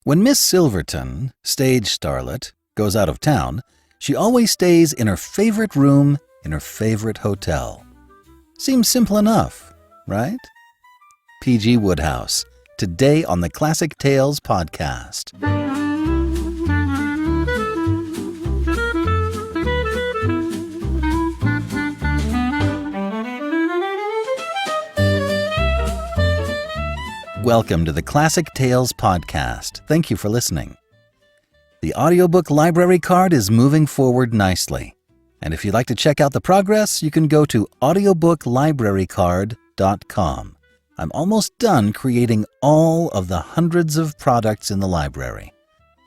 When Miss Silverton, stage starlet, goes out of town, she always stays in her favorite room in her favorite hotel. Seems simple enough, right? P.G. Wodehouse, today on the Classic Tales podcast. Welcome to the Classic Tales podcast. Thank you for listening. The audiobook library card is moving forward nicely. And if you'd like to check out the progress, you can go to audiobooklibrarycard.com. I'm almost done creating all of the hundreds of products in the library.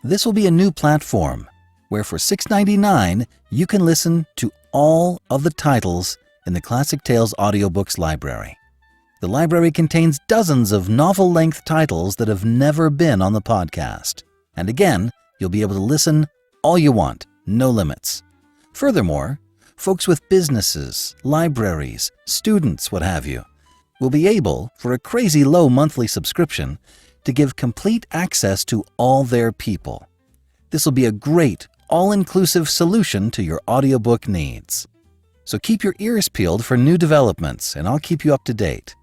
This will be a new platform where for $6.99 you can listen to all of the titles in the Classic Tales Audiobooks library. The library contains dozens of novel-length titles that have never been on the podcast. And again, you'll be able to listen all you want, no limits. Furthermore, folks with businesses, libraries, students, what have you, will be able, for a crazy low monthly subscription, to give complete access to all their people. This will be a great, all-inclusive solution to your audiobook needs. So keep your ears peeled for new developments, and I'll keep you up to date.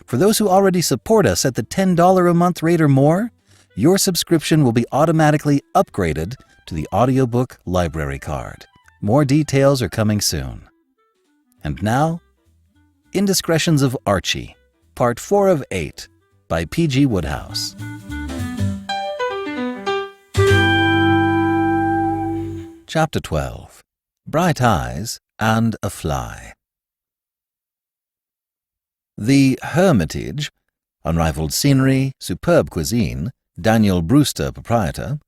For those who already support us at the $10 a month rate or more, your subscription will be automatically upgraded to the audiobook library card. More details are coming soon. And now, Indiscretions of Archie, Part 4 of 8, by P.G. Wodehouse. Chapter 12. Bright Eyes and a Fly. The Hermitage, unrivaled scenery, superb cuisine, Daniel Brewster proprietor,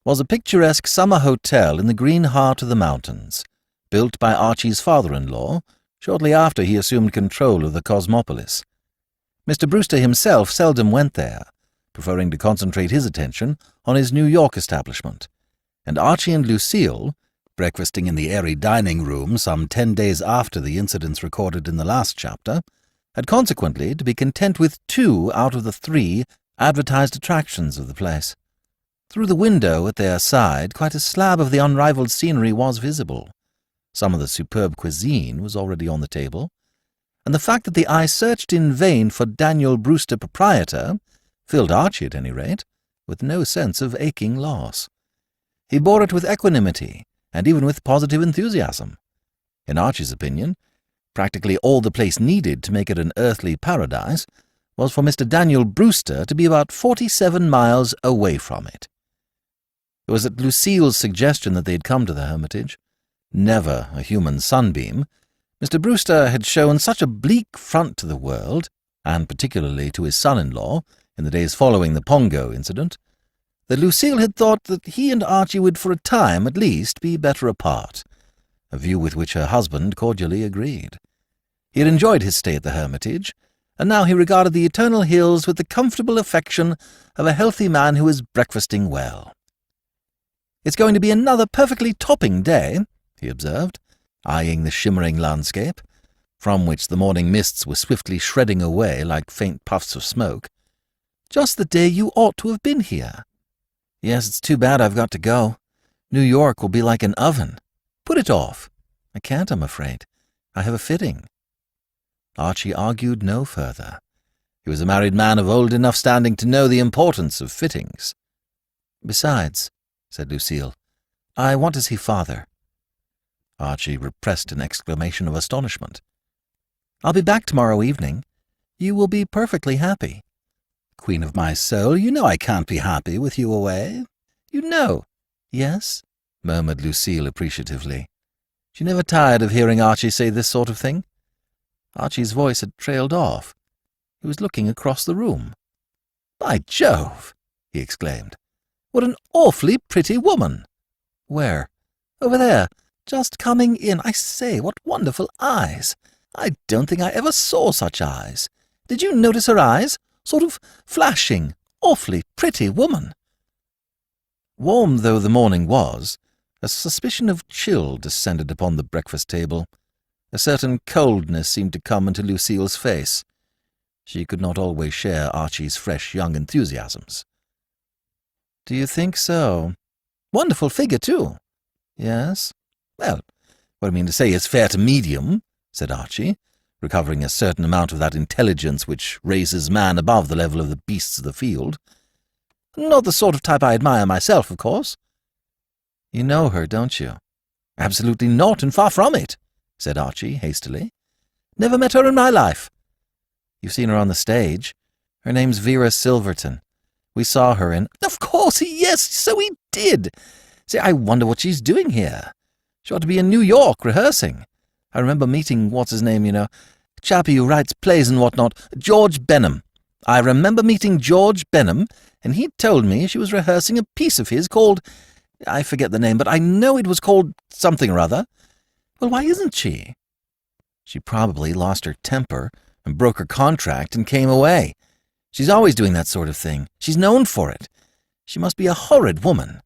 was a picturesque summer hotel in the green heart of the mountains, built by Archie's father-in-law shortly after he assumed control of the Cosmopolis. Mr. Brewster himself seldom went there, preferring to concentrate his attention on his New York establishment, and Archie and Lucille, breakfasting in the airy dining room some 10 days after the incidents recorded in the last chapter, had consequently to be content with 2 out of the 3 advertised attractions of the place. Through the window at their side, quite a slab of the unrivaled scenery was visible. Some of the superb cuisine was already on the table, and the fact that the eye searched in vain for Daniel Brewster proprietor filled Archie, at any rate, with no sense of aching loss. He bore it with equanimity, and even with positive enthusiasm. In Archie's opinion, practically all the place needed to make it an earthly paradise was for Mr. Daniel Brewster to be about 47 miles away from it. It was at Lucille's suggestion that they had come to the Hermitage. Never a human sunbeam, Mr. Brewster had shown such a bleak front to the world, and particularly to his son-in-law, in the days following the Pongo incident, that Lucille had thought that he and Archie would for a time at least be better apart, a view with which her husband cordially agreed. He had enjoyed his stay at the Hermitage, and now he regarded the eternal hills with the comfortable affection of a healthy man who is breakfasting well. "It's going to be another perfectly topping day," he observed, eyeing the shimmering landscape, from which the morning mists were swiftly shredding away like faint puffs of smoke. "Just the day you ought to have been here." "Yes, it's too bad I've got to go. New York will be like an oven." "Put it off." "I can't, I'm afraid. I have a fitting." Archie argued no further. He was a married man of old enough standing to know the importance of fittings. "Besides," said Lucille, "I want to see Father." Archie repressed an exclamation of astonishment. "I'll be back tomorrow evening. You will be perfectly happy." "Queen of my soul, you know I can't be happy with you away. You know." "Yes?" murmured Lucille appreciatively. She never tired of hearing Archie say this sort of thing. Archie's voice had trailed off. He was looking across the room. "By Jove!" he exclaimed. "What an awfully pretty woman!" "Where?" "Over there, just coming in. I say, what wonderful eyes! I don't think I ever saw such eyes. Did you notice her eyes? Sort of flashing. Awfully pretty woman." Warm though the morning was, a suspicion of chill descended upon the breakfast table. A certain coldness seemed to come into Lucille's face. She could not always share Archie's fresh young enthusiasms. Do you think so? Wonderful figure, too. Yes? Well, what I mean to say is fair to medium, said Archie, recovering a certain amount of that intelligence which raises man above the level of the beasts of the field. Not the sort of type I admire myself, of course. You know her, don't you? Absolutely not, and far from it, said Archie hastily. Never met her in my life. You've seen her on the stage. Her name's Vera Silverton. We saw her in— Of course, yes, so we did. Say, I wonder what she's doing here. She ought to be in New York rehearsing. I remember meeting what's-his-name, you know, chappie who writes plays and whatnot, George Benham. I remember meeting George Benham, and he told me she was rehearsing a piece of his called— I forget the name, but I know it was called something or other. Well, why isn't she? She probably lost her temper and broke her contract and came away. She's always doing that sort of thing. She's known for it. She must be a horrid woman.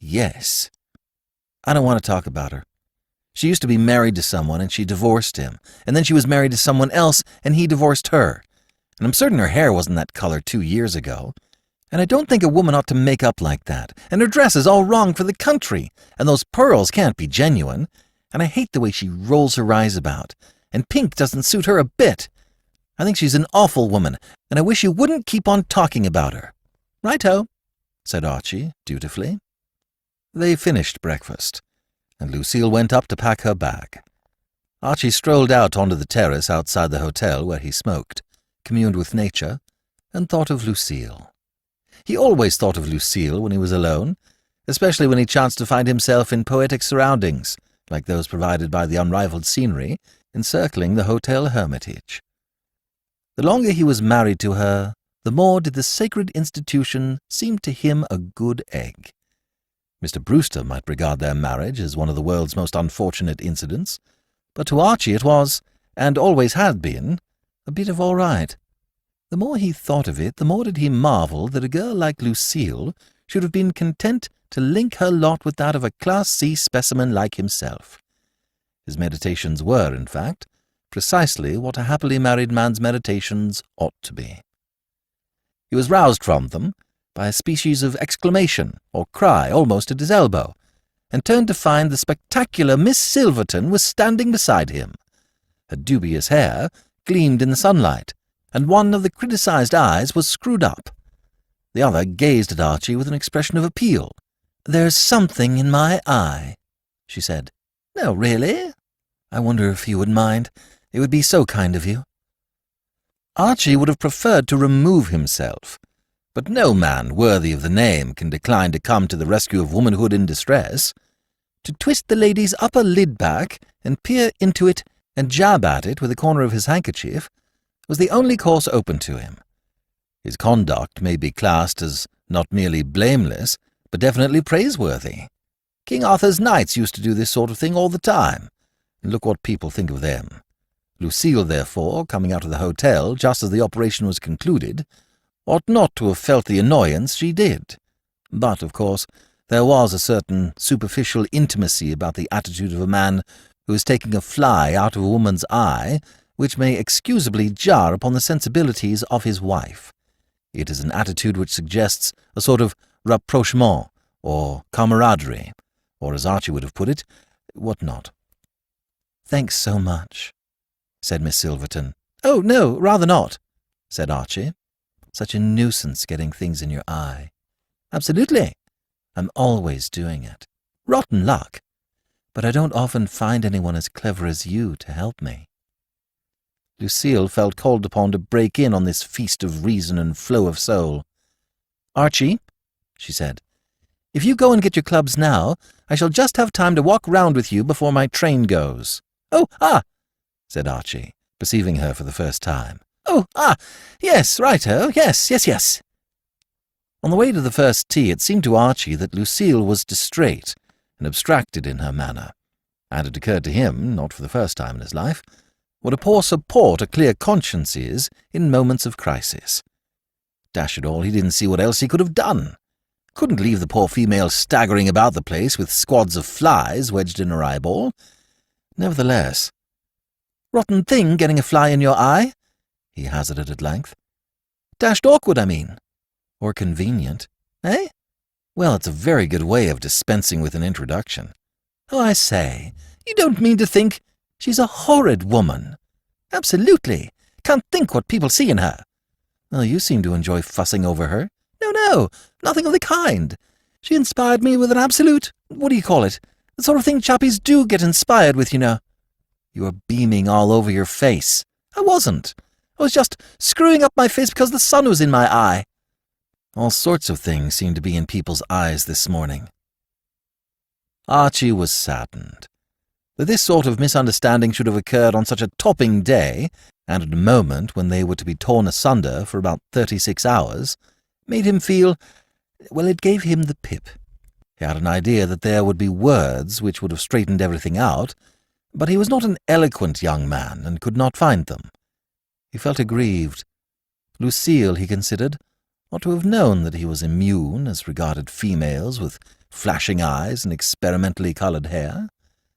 Yes. I don't want to talk about her. She used to be married to someone and she divorced him, and then she was married to someone else and he divorced her. And I'm certain her hair wasn't that color 2 years ago. And I don't think a woman ought to make up like that. And her dress is all wrong for the country, and those pearls can't be genuine. And I hate the way she rolls her eyes about. And pink doesn't suit her a bit. I think she's an awful woman, and I wish you wouldn't keep on talking about her. Righto, said Archie dutifully. They finished breakfast, and Lucille went up to pack her bag. Archie strolled out onto the terrace outside the hotel where he smoked, communed with nature, and thought of Lucille. He always thought of Lucille when he was alone, especially when he chanced to find himself in poetic surroundings, like those provided by the unrivaled scenery encircling the Hotel Hermitage. The longer he was married to her, the more did the sacred institution seem to him a good egg. Mr. Brewster might regard their marriage as one of the world's most unfortunate incidents, but to Archie it was, and always had been, a bit of all right. The more he thought of it, the more did he marvel that a girl like Lucille should have been content to link her lot with that of a Class C specimen like himself. His meditations were, in fact, precisely what a happily married man's meditations ought to be. He was roused from them by a species of exclamation or cry almost at his elbow, and turned to find the spectacular Miss Silverton was standing beside him. Her dubious hair gleamed in the sunlight, and one of the criticized eyes was screwed up. The other gazed at Archie with an expression of appeal. "There's something in my eye," she said. "No, really? I wonder if you would mind. It would be so kind of you." Archie would have preferred to remove himself, but no man worthy of the name can decline to come to the rescue of womanhood in distress. To twist the lady's upper lid back and peer into it and jab at it with the corner of his handkerchief was the only course open to him. His conduct may be classed as not merely blameless, but definitely praiseworthy. King Arthur's knights used to do this sort of thing all the time, and look what people think of them. Lucille, therefore, coming out of the hotel just as the operation was concluded, ought not to have felt the annoyance she did. But, of course, there was a certain superficial intimacy about the attitude of a man who is taking a fly out of a woman's eye, which may excusably jar upon the sensibilities of his wife. It is an attitude which suggests a sort of rapprochement, or camaraderie, or, as Archie would have put it, what not. "Thanks so much," said Miss Silverton. "Oh, no, rather not," said Archie. "Such a nuisance getting things in your eye." "Absolutely. I'm always doing it. Rotten luck. But I don't often find anyone as clever as you to help me." Lucille felt called upon to break in on this feast of reason and flow of soul. "Archie," she said, "if you go and get your clubs now, I shall just have time to walk round with you before my train goes." "Oh, said Archie, perceiving her for the first time. Yes, righto, yes. On the way to the first tee, it seemed to Archie that Lucille was distrait and abstracted in her manner, and it occurred to him, not for the first time in his life, what a poor support a clear conscience is in moments of crisis. Dash it all, he didn't see what else he could have done. Couldn't leave the poor female staggering about the place with squads of flies wedged in her eyeball. Nevertheless, "Rotten thing getting a fly in your eye," he hazarded at length. "Dashed awkward, I mean. Or convenient, eh? Well, it's a very good way of dispensing with an introduction. Oh, I say, you don't mean to think she's a horrid woman? Absolutely. Can't think what people see in her. Well, you seem to enjoy fussing over her. No, nothing of the kind. She inspired me with an absolute, what do you call it? The sort of thing chappies do get inspired with, you know. You were beaming all over your face. I wasn't. I was just screwing up my face because the sun was in my eye. All sorts of things seemed to be in people's eyes this morning. Archie was saddened. That this sort of misunderstanding should have occurred on such a topping day, and at a moment when they were to be torn asunder for about 36 hours, made him feel, well, it gave him the pip. He had an idea that there would be words which would have straightened everything out, but he was not an eloquent young man and could not find them. He felt aggrieved. Lucille, he considered, ought to have known that he was immune as regarded females with flashing eyes and experimentally coloured hair.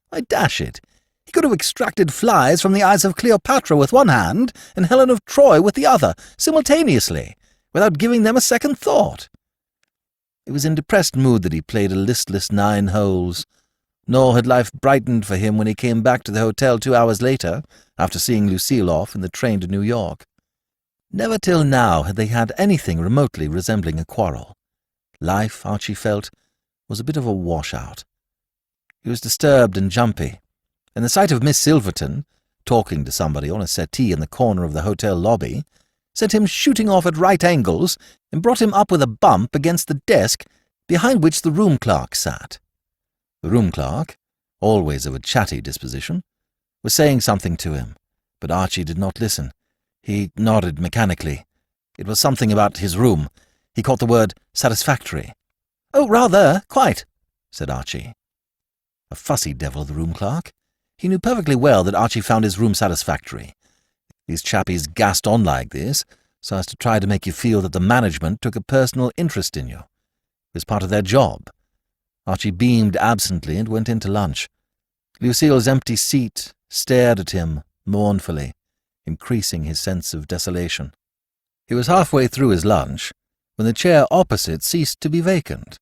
Why, dash it, he could have extracted flies from the eyes of Cleopatra with one hand and Helen of Troy with the other, simultaneously, without giving them a second thought. It was in depressed mood that he played a listless 9 holes, nor had life brightened for him when he came back to the hotel 2 hours later, after seeing Lucille off in the train to New York. Never till now had they had anything remotely resembling a quarrel. Life, Archie felt, was a bit of a washout. He was disturbed and jumpy, and the sight of Miss Silverton, talking to somebody on a settee in the corner of the hotel lobby, sent him shooting off at right angles and brought him up with a bump against the desk behind which the room clerk sat. The room clerk, always of a chatty disposition, was saying something to him, but Archie did not listen. He nodded mechanically. It was something about his room. He caught the word satisfactory. "Oh, rather, quite," said Archie. A fussy devil, the room clerk. He knew perfectly well that Archie found his room satisfactory. These chappies gassed on like this, so as to try to make you feel that the management took a personal interest in you. It was part of their job. Archie beamed absently and went in to lunch. Lucille's empty seat stared at him mournfully, increasing his sense of desolation. He was halfway through his lunch when the chair opposite ceased to be vacant.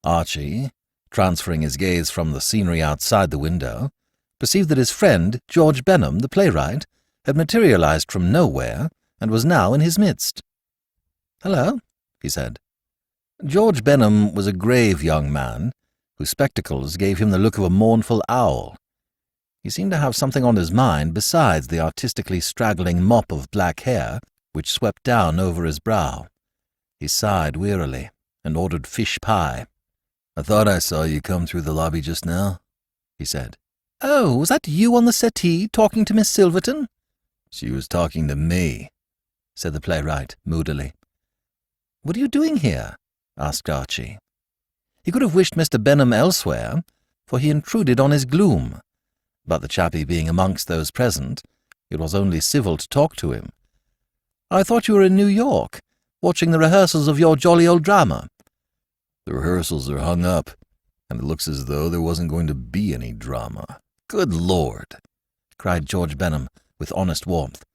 Archie, transferring his gaze from the scenery outside the window, perceived that his friend, George Benham, the playwright, had materialized from nowhere and was now in his midst. "Hello," he said. George Benham was a grave young man, whose spectacles gave him the look of a mournful owl. He seemed to have something on his mind besides the artistically straggling mop of black hair which swept down over his brow. He sighed wearily and ordered fish pie. "I thought I saw you come through the lobby just now," he said. "Oh, was that you on the settee talking to Miss Silverton?" "She was talking to me," said the playwright moodily. "What are you doing here?" asked Archie. He could have wished Mr. Benham elsewhere, for he intruded on his gloom. But the chappie being amongst those present, it was only civil to talk to him. "I thought you were in New York, watching the rehearsals of your jolly old drama." "The rehearsals are hung up, and it looks as though there wasn't going to be any drama." "Good Lord!" cried George Benham with honest warmth.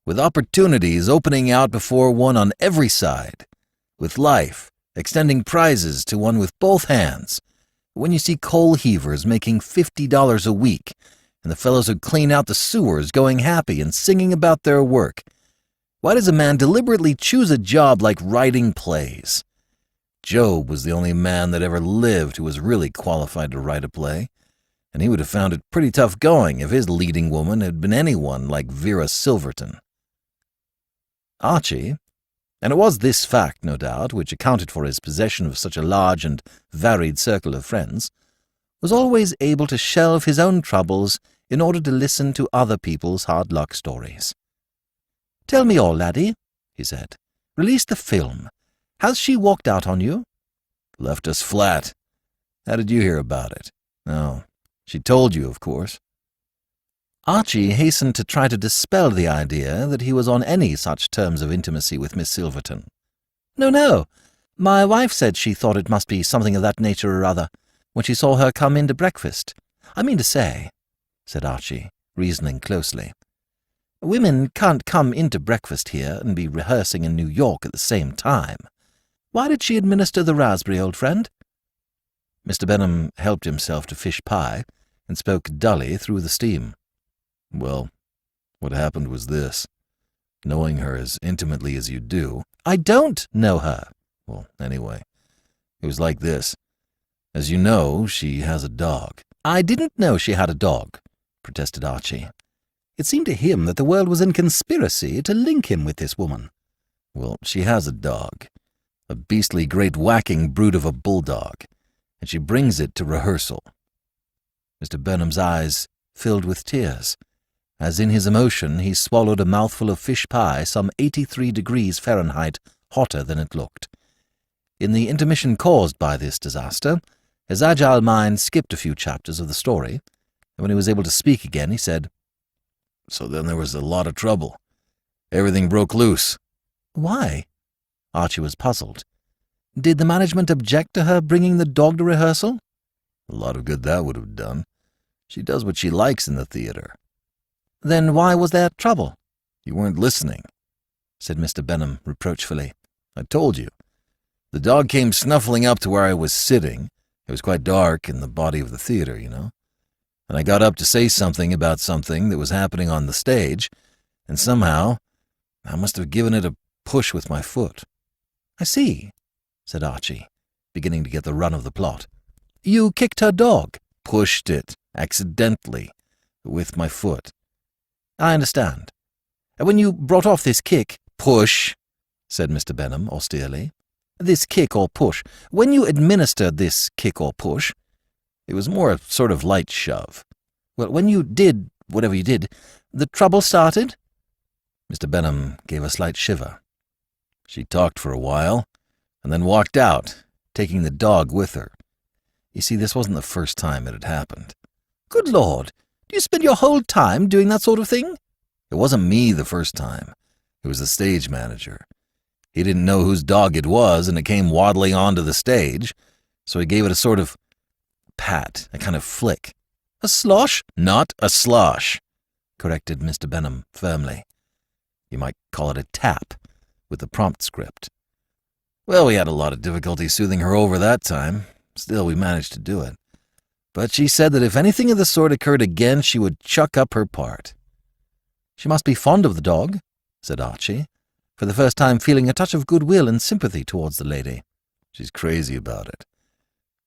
"With opportunities opening out before one on every side, with life extending prizes to one with both hands, when you see coal heavers making $50 a week, and the fellows who clean out the sewers going happy and singing about their work, why does a man deliberately choose a job like writing plays? Job was the only man that ever lived who was really qualified to write a play, and he would have found it pretty tough going if his leading woman had been anyone like Vera Silverton." Archie, and it was this fact, no doubt, which accounted for his possession of such a large and varied circle of friends, was always able to shelve his own troubles in order to listen to other people's hard-luck stories. "Tell me all, laddie," he said. "Release the film. Has she walked out on you?" "Left us flat. How did you hear about it?" "Oh, she told you, of course." Archie hastened to try to dispel the idea that he was on any such terms of intimacy with Miss Silverton. No. My wife said she thought it must be something of that nature or other, when she saw her come in to breakfast. I mean to say," said Archie, reasoning closely, "women can't come into breakfast here and be rehearsing in New York at the same time. Why did she administer the raspberry, old friend?" Mr. Benham helped himself to fish pie and spoke dully through the steam. "Well, what happened was this. Knowing her as intimately as you do—" "I don't know her." "Well, anyway, it was like this. As you know, she has a dog." "I didn't know she had a dog," protested Archie. It seemed to him that the world was in conspiracy to link him with this woman. "Well, she has a dog, a beastly great whacking brute of a bulldog, and she brings it to rehearsal." Mr. Benham's eyes filled with tears, as in his emotion he swallowed a mouthful of fish pie some 83 degrees Fahrenheit hotter than it looked. In the intermission caused by this disaster, his agile mind skipped a few chapters of the story, and when he was able to speak again, he said, "So then there was a lot of trouble. Everything broke loose." "Why?" Archie was puzzled. "Did the management object to her bringing the dog to rehearsal?" "A lot of good that would have done. She does what she likes in the theater." "Then why was there trouble?" "You weren't listening," said Mr. Benham reproachfully. "I told you. The dog came snuffling up to where I was sitting. It was quite dark in the body of the theater, you know. And I got up to say something about something that was happening on the stage, and somehow I must have given it a push with my foot." "I see," said Archie, beginning to get the run of the plot. "You kicked her dog?" "Pushed it, accidentally, with my foot." "I understand. And when you brought off this kick—" "Push," said Mr. Benham austerely. "This kick or push. When you administered this kick or push—" "It was more a sort of light shove." "Well, when you did whatever you did, the trouble started?" Mr. Benham gave a slight shiver. "She talked for a while, and then walked out, taking the dog with her. You see, this wasn't the first time it had happened." "Good Lord! Do you spend your whole time doing that sort of thing?" "It wasn't me the first time. It was the stage manager. He didn't know whose dog it was, and it came waddling onto the stage, so he gave it a sort of pat, a kind of flick." "A slosh?" "Not a slosh," corrected Mr. Benham firmly. "You might call it a tap, with the prompt script. Well, we had a lot of difficulty soothing her over that time. Still, we managed to do it. But she said that if anything of the sort occurred again, she would chuck up her part." "She must be fond of the dog," said Archie, for the first time feeling a touch of goodwill and sympathy towards the lady. "She's crazy about it.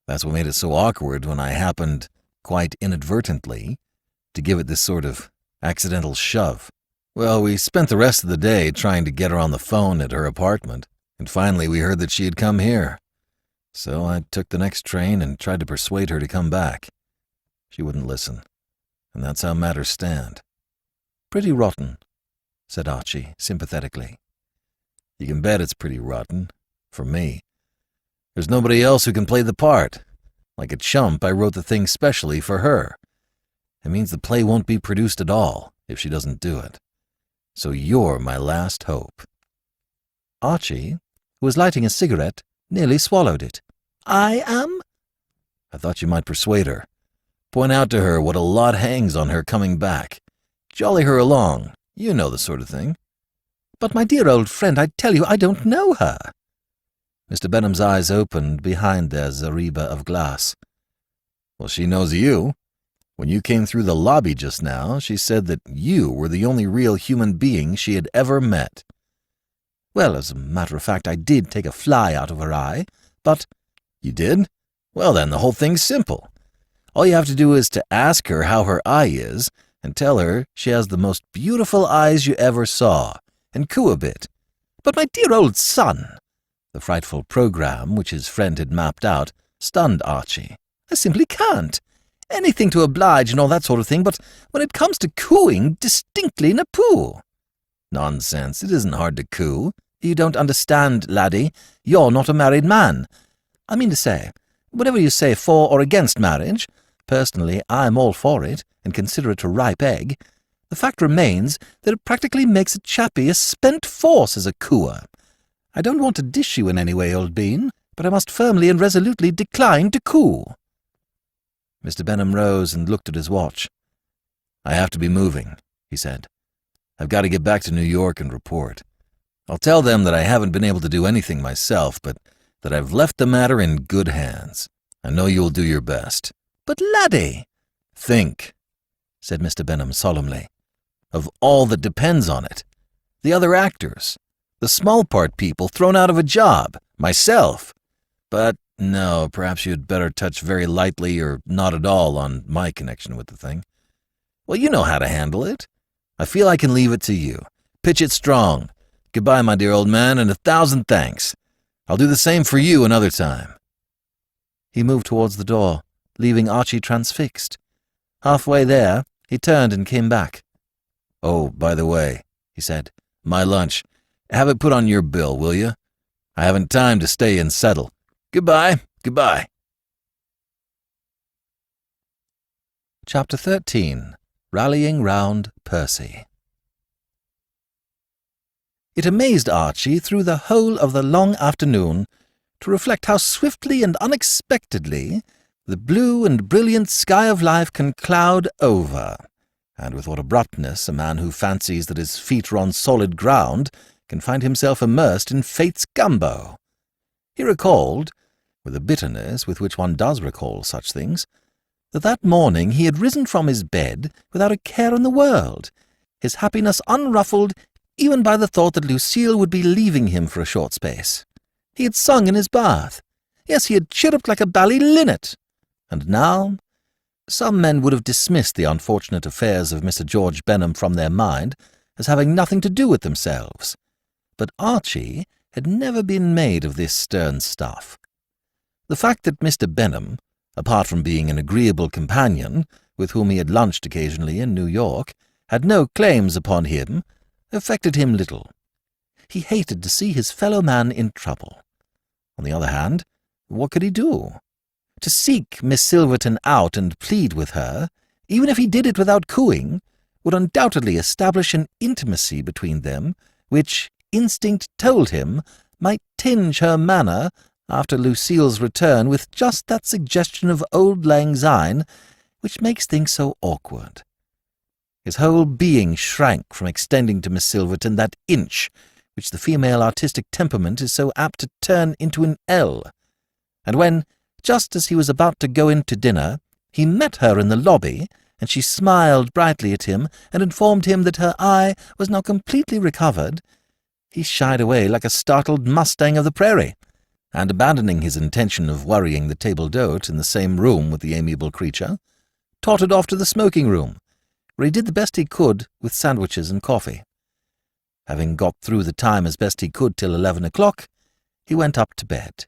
That's what made it so awkward when I happened, quite inadvertently, to give it this sort of accidental shove. Well, we spent the rest of the day trying to get her on the phone at her apartment, and finally we heard that she had come here. So I took the next train and tried to persuade her to come back. She wouldn't listen, and that's how matters stand." "Pretty rotten," said Archie sympathetically. "You can bet it's pretty rotten, for me. There's nobody else who can play the part. Like a chump, I wrote the thing specially for her. It means the play won't be produced at all if she doesn't do it. So you're my last hope." Archie, who was lighting a cigarette, nearly swallowed it. "I am?" "I thought you might persuade her. Point out to her what a lot hangs on her coming back. Jolly her along. You know the sort of thing." "But my dear old friend, I tell you I don't know her." Mr. Benham's eyes opened behind their zareba of glass. "Well, she knows you. When you came through the lobby just now, she said that you were the only real human being she had ever met." "Well, as a matter of fact, I did take a fly out of her eye, but—" "You did? Well, then, the whole thing's simple. All you have to do is to ask her how her eye is, and tell her she has the most beautiful eyes you ever saw, and coo a bit." "But my dear old son—" The frightful program which his friend had mapped out stunned Archie. "I simply can't. Anything to oblige and all that sort of thing, but when it comes to cooing, distinctly napoo." "Nonsense. It isn't hard to coo. You don't understand, laddie. You're not a married man. I mean to say, whatever you say for or against marriage, personally I'm all for it and consider it a ripe egg. The fact remains that it practically makes a chappie a spent force as a cooer. I don't want to dish you in any way, old bean, but I must firmly and resolutely decline to coo." Mr. Benham rose and looked at his watch. "I have to be moving," he said. "I've got to get back to New York and report. I'll tell them that I haven't been able to do anything myself, but that I've left the matter in good hands. I know you'll do your best." "But, laddie—" "Think," said Mr. Benham solemnly, "of all that depends on it. The other actors, the small part people thrown out of a job, myself. But no, perhaps you'd better touch very lightly or not at all on my connection with the thing. Well, you know how to handle it. I feel I can leave it to you. Pitch it strong. Goodbye, my dear old man, and 1,000 thanks. I'll do the same for you another time." He moved towards the door, leaving Archie transfixed. Halfway there, he turned and came back. "Oh, by the way," he said, "my lunch. Have it put on your bill, will you? I haven't time to stay and settle. Goodbye, goodbye." Chapter 13. Rallying Round Percy. It amazed Archie through the whole of the long afternoon to reflect how swiftly and unexpectedly the blue and brilliant sky of life can cloud over, and with what abruptness a man who fancies that his feet are on solid ground can find himself immersed in fate's gumbo. He recalled, with a bitterness with which one does recall such things, that morning he had risen from his bed without a care in the world, his happiness unruffled even by the thought that Lucille would be leaving him for a short space. He had sung in his bath. Yes, he had chirruped like a bally linnet. And now, some men would have dismissed the unfortunate affairs of Mr. George Benham from their mind as having nothing to do with themselves. But Archie had never been made of this stern stuff. The fact that Mr. Benham, apart from being an agreeable companion with whom he had lunched occasionally in New York, had no claims upon him, affected him little. He hated to see his fellow man in trouble. On the other hand, what could he do? To seek Miss Silverton out and plead with her, even if he did it without cooing, would undoubtedly establish an intimacy between them which, instinct told him, might tinge her manner after Lucille's return with just that suggestion of auld lang syne which makes things so awkward. His whole being shrank from extending to Miss Silverton that inch which the female artistic temperament is so apt to turn into an L. And when, just as he was about to go in to dinner, he met her in the lobby, and she smiled brightly at him and informed him that her eye was now completely recovered, he shied away like a startled mustang of the prairie, and abandoning his intention of worrying the table d'hote in the same room with the amiable creature, tottered off to the smoking-room, where he did the best he could with sandwiches and coffee. Having got through the time as best he could till 11 o'clock, he went up to bed.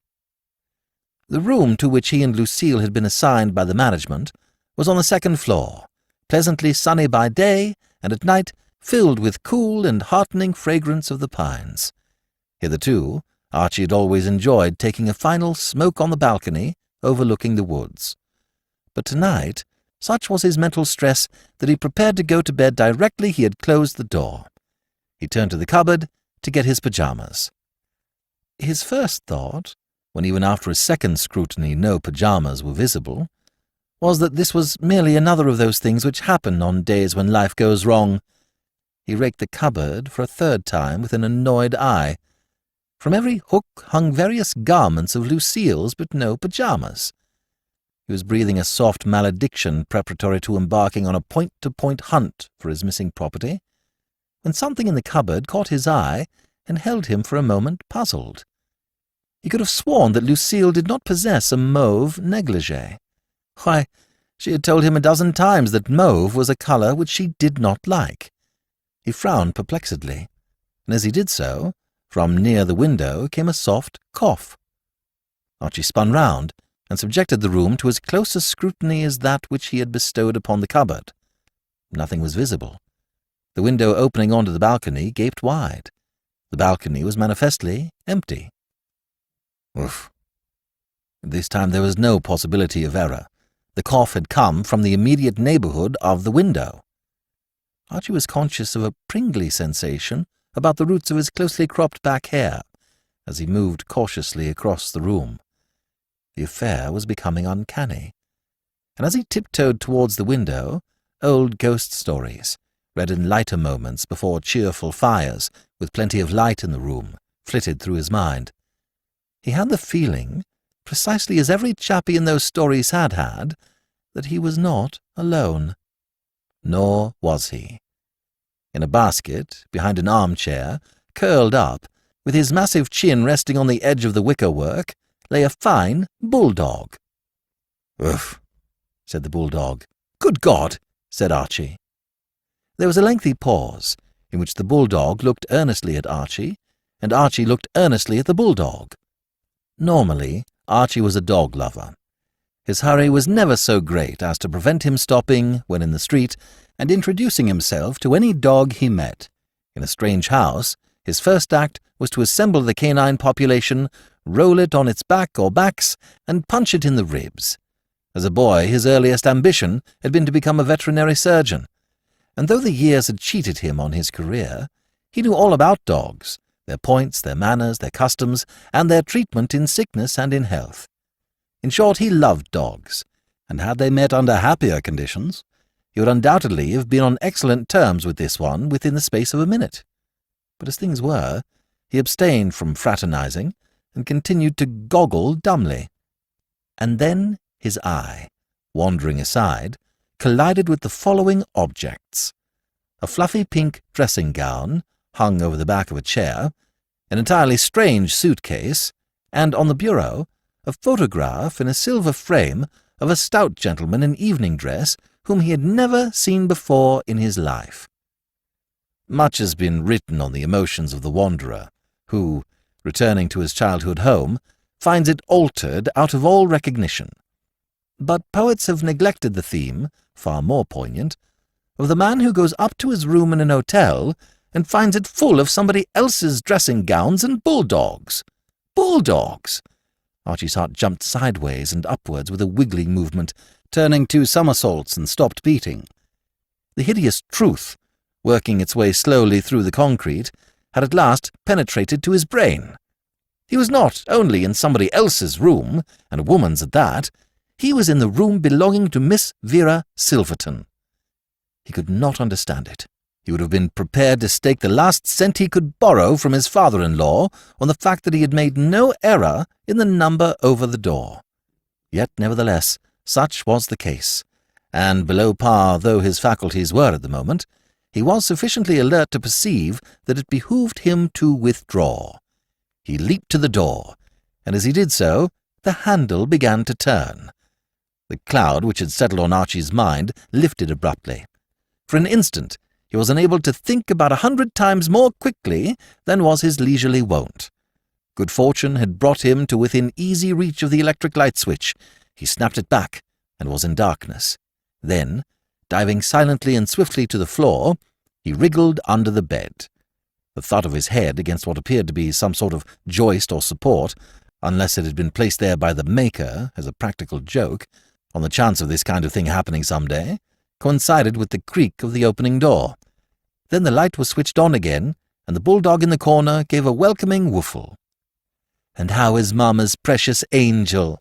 The room to which he and Lucille had been assigned by the management was on the second floor, pleasantly sunny by day, and at night filled with cool and heartening fragrance of the pines. Hitherto, Archie had always enjoyed taking a final smoke on the balcony overlooking the woods. But tonight, such was his mental stress that he prepared to go to bed directly he had closed the door. He turned to the cupboard to get his pyjamas. His first thought, when even after a second scrutiny no pyjamas were visible, was that this was merely another of those things which happen on days when life goes wrong. He raked the cupboard for a third time with an annoyed eye. From every hook hung various garments of Lucille's, but no pyjamas. He was breathing a soft malediction preparatory to embarking on a point-to-point hunt for his missing property, when something in the cupboard caught his eye and held him for a moment puzzled. He could have sworn that Lucille did not possess a mauve negligée. Why, she had told him a dozen times that mauve was a colour which she did not like. He frowned perplexedly, and as he did so, from near the window came a soft cough. Archie spun round and subjected the room to as close a scrutiny as that which he had bestowed upon the cupboard. Nothing was visible. The window opening onto the balcony gaped wide. The balcony was manifestly empty. Oof. This time there was no possibility of error. The cough had come from the immediate neighbourhood of the window. Archie was conscious of a pringly sensation about the roots of his closely cropped back hair as he moved cautiously across the room. The affair was becoming uncanny, and as he tiptoed towards the window, old ghost stories, read in lighter moments before cheerful fires, with plenty of light in the room, flitted through his mind. He had the feeling, precisely as every chappie in those stories had had, that he was not alone. Nor was he. In a basket, behind an armchair, curled up, with his massive chin resting on the edge of the wicker-work, lay a fine bulldog. "Oof," said the bulldog. "Good God," said Archie. There was a lengthy pause, in which the bulldog looked earnestly at Archie, and Archie looked earnestly at the bulldog. Normally, Archie was a dog lover. His hurry was never so great as to prevent him stopping, when in the street, and introducing himself to any dog he met. In a strange house, his first act was to assemble the canine population, roll it on its back or backs, and punch it in the ribs. As a boy, his earliest ambition had been to become a veterinary surgeon, and though the years had cheated him on his career, he knew all about dogs, their points, their manners, their customs, and their treatment in sickness and in health. In short, he loved dogs, and had they met under happier conditions, he would undoubtedly have been on excellent terms with this one within the space of a minute. But as things were, he abstained from fraternizing, and continued to goggle dumbly. And then his eye, wandering aside, collided with the following objects: a fluffy pink dressing-gown, hung over the back of a chair, an entirely strange suitcase, and on the bureau, a photograph in a silver frame of a stout gentleman in evening dress whom he had never seen before in his life. Much has been written on the emotions of the wanderer, who, returning to his childhood home, finds it altered out of all recognition. But poets have neglected the theme, far more poignant, of the man who goes up to his room in an hotel and finds it full of somebody else's dressing-gowns and bulldogs. Bulldogs! Archie's heart jumped sideways and upwards with a wiggling movement, turning 2 somersaults and stopped beating. The hideous truth, working its way slowly through the concrete, had at last penetrated to his brain. He was not only in somebody else's room, and a woman's at that, he was in the room belonging to Miss Vera Silverton. He could not understand it. He would have been prepared to stake the last cent he could borrow from his father-in-law on the fact that he had made no error in the number over the door. Yet, nevertheless, such was the case, and below par though his faculties were at the moment, he was sufficiently alert to perceive that it behooved him to withdraw. He leaped to the door, and as he did so, the handle began to turn. The cloud which had settled on Archie's mind lifted abruptly. For an instant, he was unable to think about 100 times more quickly than was his leisurely wont. Good fortune had brought him to within easy reach of the electric light switch. He snapped it back, and was in darkness. Then, diving silently and swiftly to the floor, he wriggled under the bed. The thud of his head against what appeared to be some sort of joist or support, unless it had been placed there by the maker as a practical joke, on the chance of this kind of thing happening some day, coincided with the creak of the opening door. Then the light was switched on again, and the bulldog in the corner gave a welcoming woofle. "And how is Mamma's precious angel?"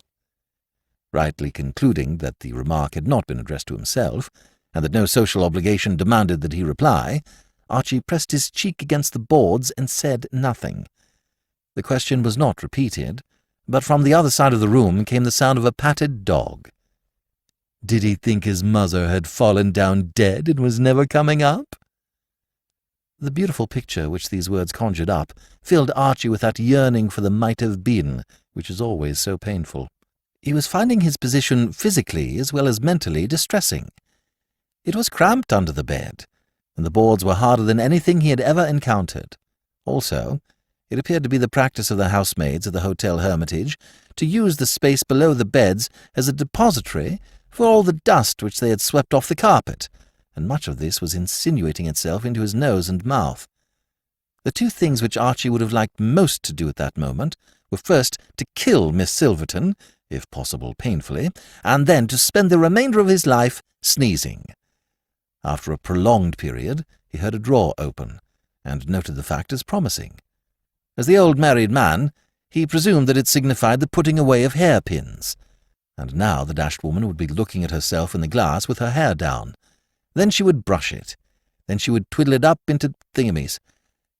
Rightly concluding that the remark had not been addressed to himself, and that no social obligation demanded that he reply, Archie pressed his cheek against the boards and said nothing. The question was not repeated, but from the other side of the room came the sound of a patted dog. Did he think his mother had fallen down dead and was never coming up? The beautiful picture which these words conjured up filled Archie with that yearning for the might have been, which is always so painful. He was finding his position physically as well as mentally distressing. It was cramped under the bed, and the boards were harder than anything he had ever encountered. Also, it appeared to be the practice of the housemaids at the Hotel Hermitage to use the space below the beds as a depository for all the dust which they had swept off the carpet, and much of this was insinuating itself into his nose and mouth. The 2 things which Archie would have liked most to do at that moment were first to kill Miss Silverton, if possible painfully, and then to spend the remainder of his life sneezing. After a prolonged period, he heard a drawer open, and noted the fact as promising. As the old married man, he presumed that it signified the putting away of hairpins, and now the dashed woman would be looking at herself in the glass with her hair down. Then she would brush it. Then she would twiddle it up into thingamies.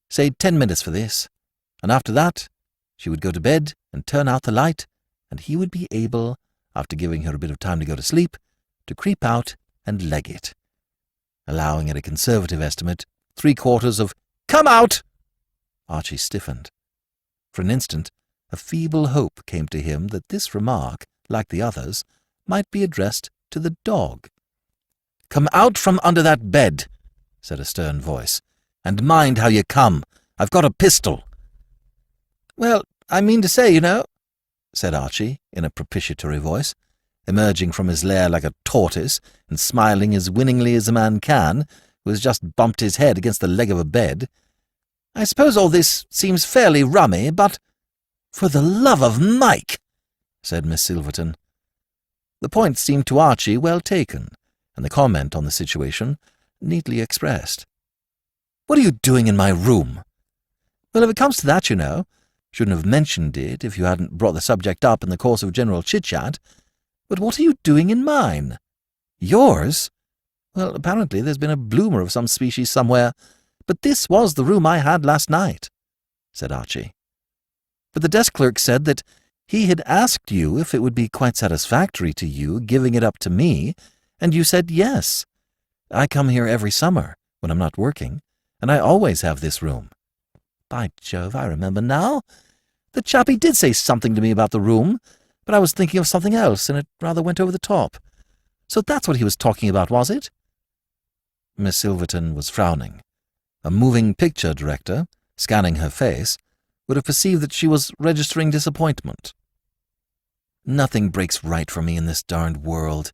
Say 10 minutes for this, and after that, She would go to bed and turn out the light, and he would be able, after giving her a bit of time to go to sleep, to creep out and leg it, allowing at a conservative estimate 3/4 of "Come out!" Archie stiffened. For an instant, a feeble hope came to him that this remark, like the others, might be addressed to the dog. "Come out from under that bed," said a stern voice, "and mind how you come. I've got a pistol." "Well, I mean to say, said Archie, in a propitiatory voice, emerging from his lair like a tortoise and smiling as winningly as a man can who has just bumped his head against the leg of a bed. "I suppose all this seems fairly rummy, but—" "For the love of Mike!" said Miss Silverton. The point seemed to Archie well taken, and the comment on the situation neatly expressed. "What are you doing in my room?" "Well, if it comes to that, shouldn't have mentioned it if you hadn't brought the subject up in the course of general chit-chat. But what are you doing in mine?" "Yours? Well, apparently there's been a bloomer of some species somewhere, but this was the room I had last night," said Archie. "But the desk clerk said that he had asked you if it would be quite satisfactory to you giving it up to me, and you said yes. I come here every summer, when I'm not working, and I always have this room." "By Jove, I remember now. The chappie did say something to me about the room, but I was thinking of something else, and it rather went over the top. So that's what he was talking about, was it?" Miss Silverton was frowning. A moving picture director, scanning her face, would have perceived that she was registering disappointment. "Nothing breaks right for me in this darned world,"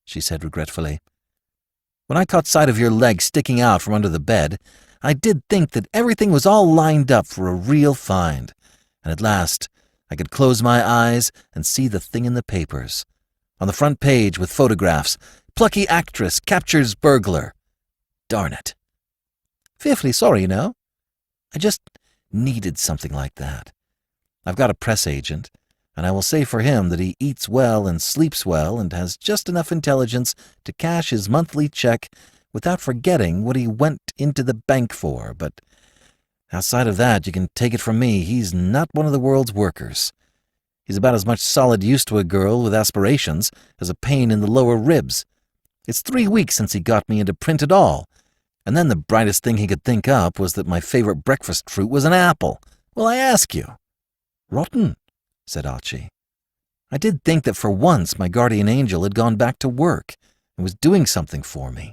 she said regretfully. "When I caught sight of your leg sticking out from under the bed, I did think that everything was all lined up for a real find, and at last I could close my eyes and see the thing in the papers. On the front page with photographs, 'Plucky actress captures burglar.' Darn it. Fearfully sorry, I just needed something like that. I've got a press agent, and I will say for him that he eats well and sleeps well and has just enough intelligence to cash his monthly check without forgetting what he went into the bank for, but outside of that, you can take it from me, he's not one of the world's workers. He's about as much solid use to a girl with aspirations as a pain in the lower ribs. It's 3 weeks since he got me into print at all, and then the brightest thing he could think up was that my favorite breakfast fruit was an apple. Well, I ask you." "Rotten," said Archie. "I did think that for once my guardian angel had gone back to work and was doing something for me.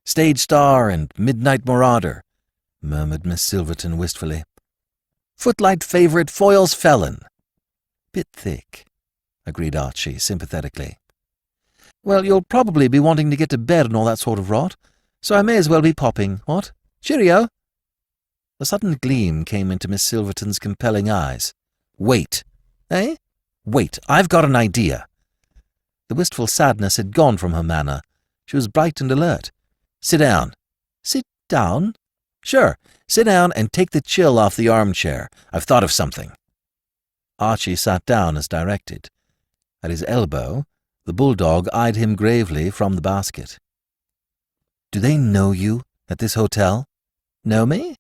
Stage star and midnight marauder," murmured Miss Silverton wistfully. "Footlight favorite, foils felon." "Bit thick," agreed Archie sympathetically. "Well, you'll probably be wanting to get to bed and all that sort of rot, so I may as well be popping, what? Cheerio!" A sudden gleam came into Miss Silverton's compelling eyes. "Wait." "Eh?" "Wait, I've got an idea." The wistful sadness had gone from her manner. She was bright and alert. "Sit down." "Sit down?" "Sure. Sit down and take the chill off the armchair. I've thought of something." Archie sat down as directed. At his elbow, the bulldog eyed him gravely from the basket. "Do they know you at this hotel?" "Know me?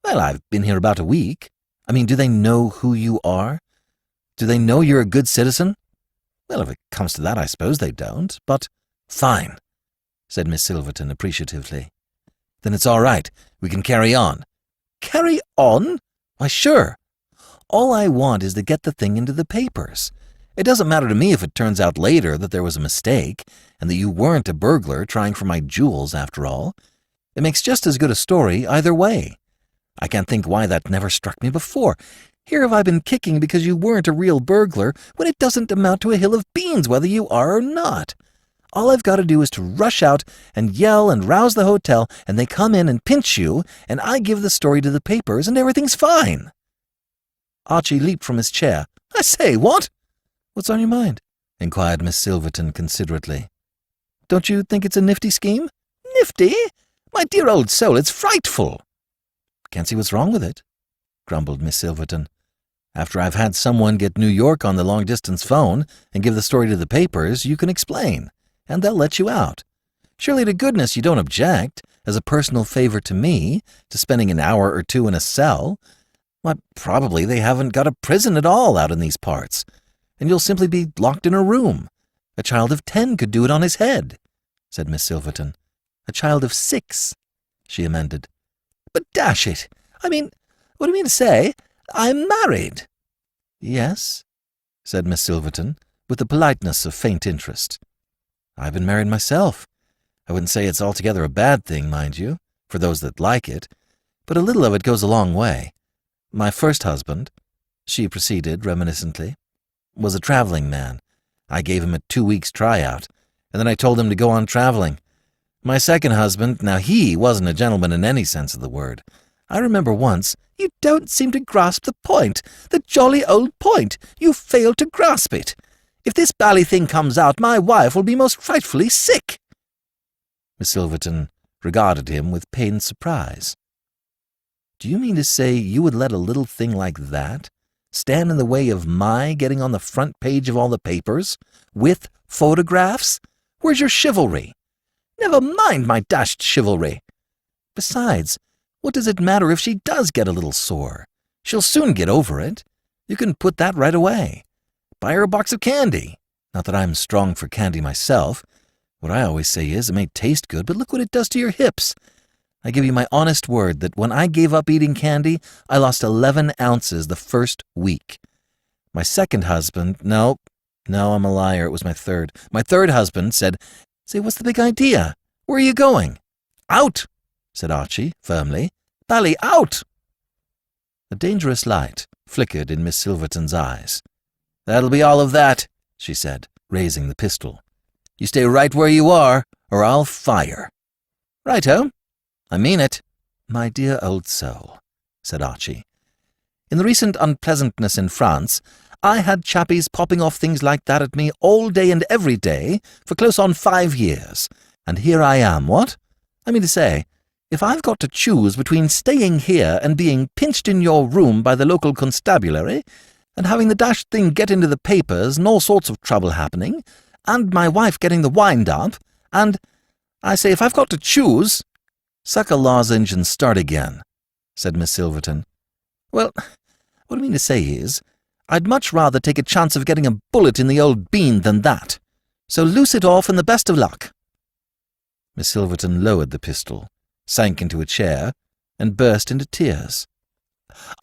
Well, I've been here about a week. I mean, do they know who you are? Do they know you're a good citizen?" "Well, if it comes to that, I suppose they don't, but—" "Fine," said Miss Silverton appreciatively. "Then it's all right. We can carry on." "Carry on? Why, sure. All I want is to get the thing into the papers. It doesn't matter to me if it turns out later that there was a mistake and that you weren't a burglar trying for my jewels after all. It makes just as good a story either way. I can't think why that never struck me before. Here have I been kicking because you weren't a real burglar when it doesn't amount to a hill of beans whether you are or not. All I've got to do is to rush out and yell and rouse the hotel, and they come in and pinch you, and I give the story to the papers, and everything's fine." Archie leaped from his chair. "I say, what?" "What's on your mind?" inquired Miss Silverton considerately. "Don't you think it's a nifty scheme?" "Nifty? My dear old soul, it's frightful." "Can't see what's wrong with it," grumbled Miss Silverton. "After I've had someone get New York on the long-distance phone and give the story to the papers, you can explain, and they'll let you out. Surely to goodness you don't object, as a personal favor to me, to spending an hour or two in a cell. Why, probably they haven't got a prison at all out in these parts, and you'll simply be locked in a room. A child of 10 could do it on his head, said Miss Silverton. A child of 6, she amended. But dash it! I mean, what do you mean to say? I'm married. Yes, said Miss Silverton, with the politeness of faint interest. I've been married myself. I wouldn't say it's altogether a bad thing, mind you, for those that like it, but a little of it goes a long way. My first husband, she proceeded reminiscently, was a travelling man. I gave him a 2 weeks tryout, and then I told him to go on travelling. My second husband, now he wasn't a gentleman in any sense of the word. I remember once— You don't seem to grasp the point, the jolly old point. You fail to grasp it. If this bally thing comes out, my wife will be most frightfully sick. Miss Silverton regarded him with pained surprise. Do you mean to say you would let a little thing like that stand in the way of my getting on the front page of all the papers, with photographs? Where's your chivalry? Never mind my dashed chivalry. Besides, what does it matter if she does get a little sore? She'll soon get over it. You can put that right away. Buy her a box of candy. Not that I'm strong for candy myself. What I always say is, it may taste good, but look what it does to your hips. I give you my honest word that when I gave up eating candy, I lost 11 ounces the first week. My second husband— No, I'm a liar. It was my third. My third husband said, Say, what's the big idea? Where are you going? Out, said Archie, firmly. Bally, out! A dangerous light flickered in Miss Silverton's eyes. That'll be all of that, she said, raising the pistol. You stay right where you are, or I'll fire. Righto. I mean it. My dear old soul, said Archie. In the recent unpleasantness in France, I had chappies popping off things like that at me all day and every day for close on 5 years. And here I am, what? I mean to say, if I've got to choose between staying here and being pinched in your room by the local constabulary, and having the dashed thing get into the papers and all sorts of trouble happening, and my wife getting the wind-up, and, I say, if I've got to choose— Suck a lozenge and start again, said Miss Silverton. Well, what I mean to say is, I'd much rather take a chance of getting a bullet in the old bean than that. So loose it off and the best of luck. Miss Silverton lowered the pistol, sank into a chair, and burst into tears.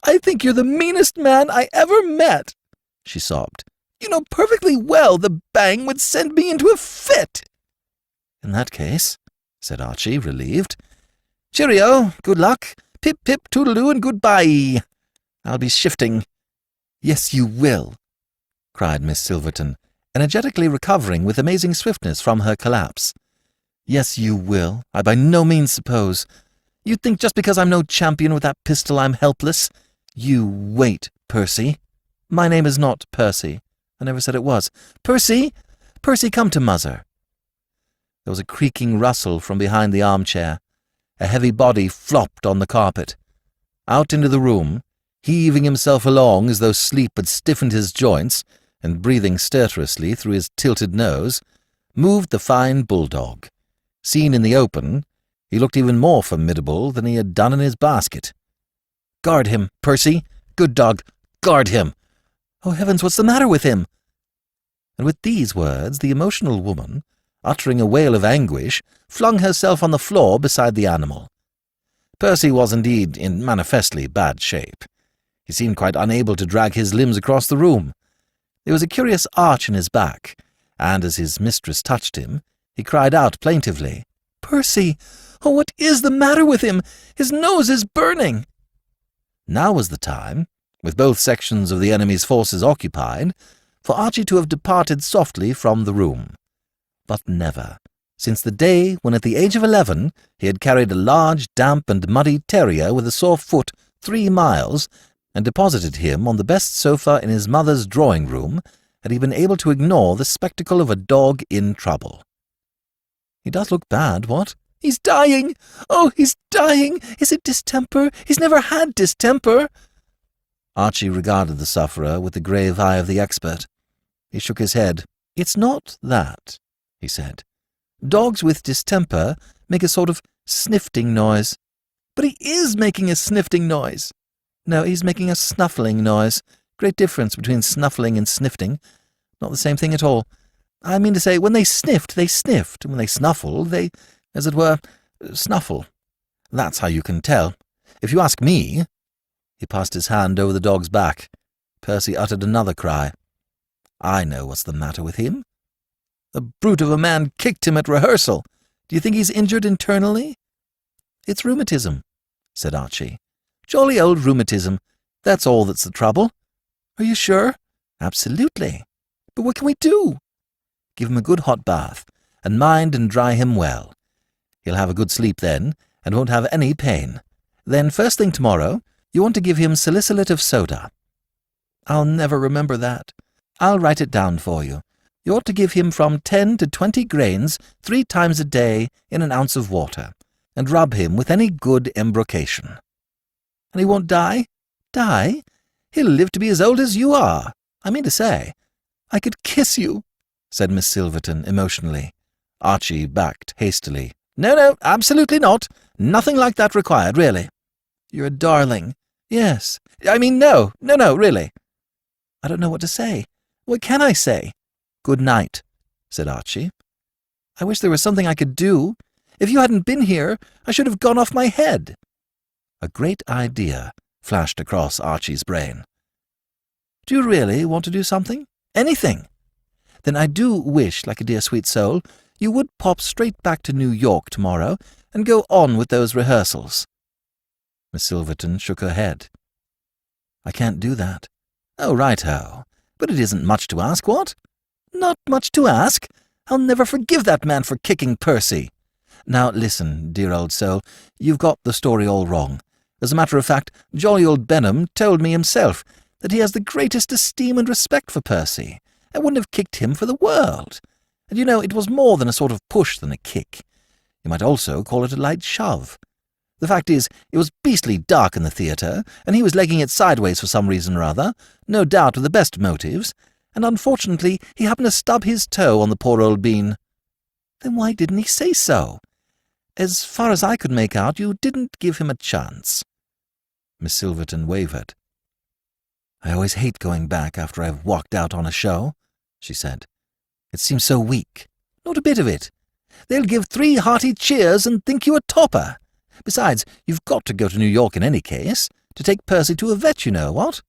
I think you're the meanest man I ever met, she sobbed. You know perfectly well the bang would send me into a fit. In that case, said Archie, relieved, cheerio, good luck, pip-pip toodle-doo and goodbye. I'll be shifting. Yes, you will, cried Miss Silverton, energetically recovering with amazing swiftness from her collapse. Yes, you will. I by no means suppose. You think just because I'm no champion with that pistol I'm helpless? You wait, Percy. My name is not Percy. I never said it was. Percy! Percy, come to muzzer. There was a creaking rustle from behind the armchair. A heavy body flopped on the carpet. Out into the room, heaving himself along as though sleep had stiffened his joints, and breathing stertorously through his tilted nose, moved the fine bulldog. Seen in the open, he looked even more formidable than he had done in his basket. Guard him, Percy! Good dog! Guard him! Oh, heavens, what's the matter with him? And with these words, the emotional woman, uttering a wail of anguish, flung herself on the floor beside the animal. Percy was indeed in manifestly bad shape. He seemed quite unable to drag his limbs across the room. There was a curious arch in his back, and as his mistress touched him, he cried out plaintively, Percy! Oh, what is the matter with him? His nose is burning! Now was the time, with both sections of the enemy's forces occupied, for Archie to have departed softly from the room. But never, since the day when at the age of 11 he had carried a large, damp and muddy terrier with a sore foot 3 miles, and deposited him on the best sofa in his mother's drawing-room, had he been able to ignore the spectacle of a dog in trouble. He does look bad, what? He's dying! Oh, he's dying! Is it distemper? He's never had distemper! Archie regarded the sufferer with the grave eye of the expert. He shook his head. It's not that, he said. Dogs with distemper make a sort of snifting noise. But he is making a snifting noise. No, he's making a snuffling noise. Great difference between snuffling and snifting. Not the same thing at all. I mean to say, when they sniffed, they sniffed. And when they snuffled, they, as it were, snuffle. That's how you can tell. If you ask me—" He passed his hand over the dog's back. Percy uttered another cry. "I know what's the matter with him. The brute of a man kicked him at rehearsal. Do you think he's injured internally?" "It's rheumatism," said Archie. "Jolly old rheumatism. That's all that's the trouble." "Are you sure?" "Absolutely. But what can we do?" "Give him a good hot bath, and mind and dry him well. He'll have a good sleep then, and won't have any pain. Then first thing tomorrow, you want to give him salicylate of soda." "I'll never remember that. I'll write it down for you. You ought to give him from 10 to 20 grains 3 times a day in an ounce of water, and rub him with any good embrocation." "And he won't die?" "Die? He'll live to be as old as you are. I mean to say, I could kiss you," said Miss Silverton emotionally. Archie backed hastily. No, absolutely not. Nothing like that required, really." "You're a darling." "Yes. I mean, no, really." "I don't know what to say. What can I say?" "Good night," said Archie. "I wish there was something I could do. If you hadn't been here, I should have gone off my head." A great idea flashed across Archie's brain. "Do you really want to do something? Anything? Then I do wish, like a dear sweet soul, you would pop straight back to New York tomorrow and go on with those rehearsals." Miss Silverton shook her head. "I can't do that." "Oh, right-ho. But it isn't much to ask, what?" "Not much to ask? I'll never forgive that man for kicking Percy." "Now, listen, dear old soul, you've got the story all wrong. As a matter of fact, jolly old Benham told me himself that he has the greatest esteem and respect for Percy. I wouldn't have kicked him for the world. And you know, it was more than a sort of push than a kick. You might also call it a light shove. The fact is, it was beastly dark in the theatre, and he was legging it sideways for some reason or other, no doubt with the best motives, and unfortunately he happened to stub his toe on the poor old bean." "Then why didn't he say so?" "As far as I could make out, you didn't give him a chance." Miss Silverton wavered. "I always hate going back after I've walked out on a show," she said. "It seems so weak." "Not a bit of it. They'll give 3 hearty cheers and think you a topper. Besides, you've got to go to New York in any case, to take Percy to a vet, you know, what?"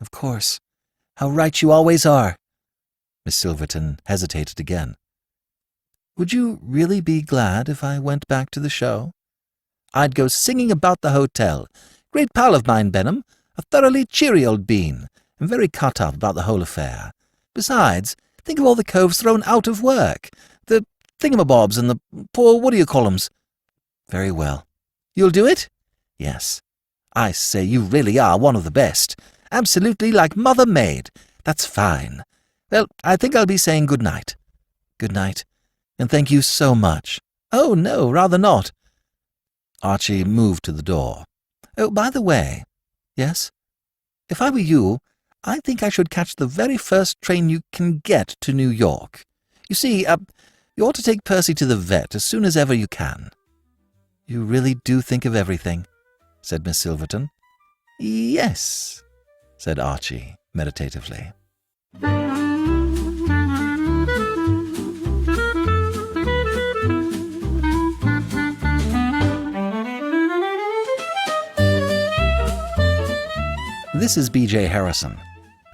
"Of course. How right you always are." Miss Silverton hesitated again. "Would you really be glad if I went back to the show?" "I'd go singing about the hotel. Great pal of mine, Benham, a thoroughly cheery old bean, and very cut up about the whole affair. Besides, think of all the coves thrown out of work, the thingamabobs and the poor what-do-you-call-ems." "Very well. You'll do it?" "Yes." "I say, you really are one of the best. Absolutely like Mother Maid. That's fine. Well, I think I'll be saying good night." "Good night, and thank you so much." "Oh, no, rather not." Archie moved to the door. "Oh, by the way—" "Yes?" "If I were you, I think I should catch the very first train you can get to New York. You see, you ought to take Percy to the vet as soon as ever you can." "You really do think of everything," said Miss Silverton. "Yes," said Archie meditatively. This is B.J. Harrison.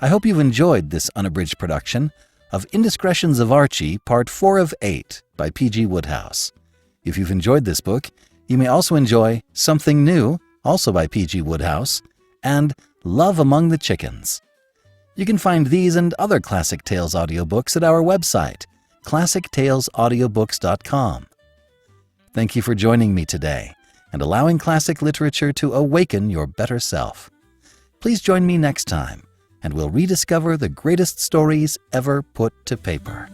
I hope you've enjoyed this unabridged production of Indiscretions of Archie, Part 4 of 8 by P.G. Wodehouse. If you've enjoyed this book, you may also enjoy Something New, also by P.G. Wodehouse, and Love Among the Chickens. You can find these and other Classic Tales audiobooks at our website, classictalesaudiobooks.com. Thank you for joining me today and allowing classic literature to awaken your better self. Please join me next time, and we'll rediscover the greatest stories ever put to paper.